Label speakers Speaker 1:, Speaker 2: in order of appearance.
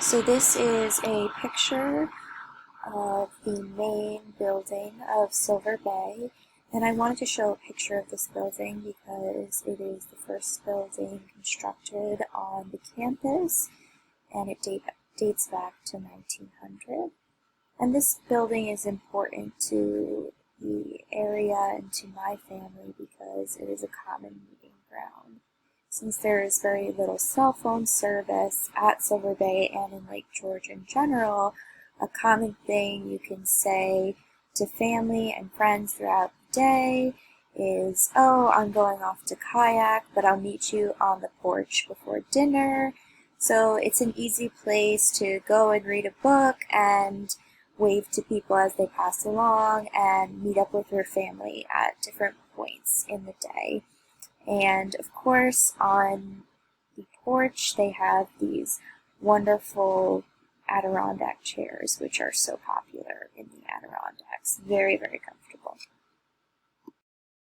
Speaker 1: So this is a picture of the main building of Silver Bay, and I wanted to show a picture of this building because it is the first building constructed on the campus, and it dates back to 1900. And this building is important to the area and to my family because it is a common meeting ground. Since there is very little cell phone service at Silver Bay and in Lake George in general, a common thing you can say to family and friends throughout the day is, "Oh, I'm going off to kayak, but I'll meet you on the porch before dinner." So it's an easy place to go and read a book and wave to people as they pass along and meet up with your family at different points in the day. And of course, on the porch, they have these wonderful Adirondack chairs, which are so popular in the Adirondacks. Very, very comfortable.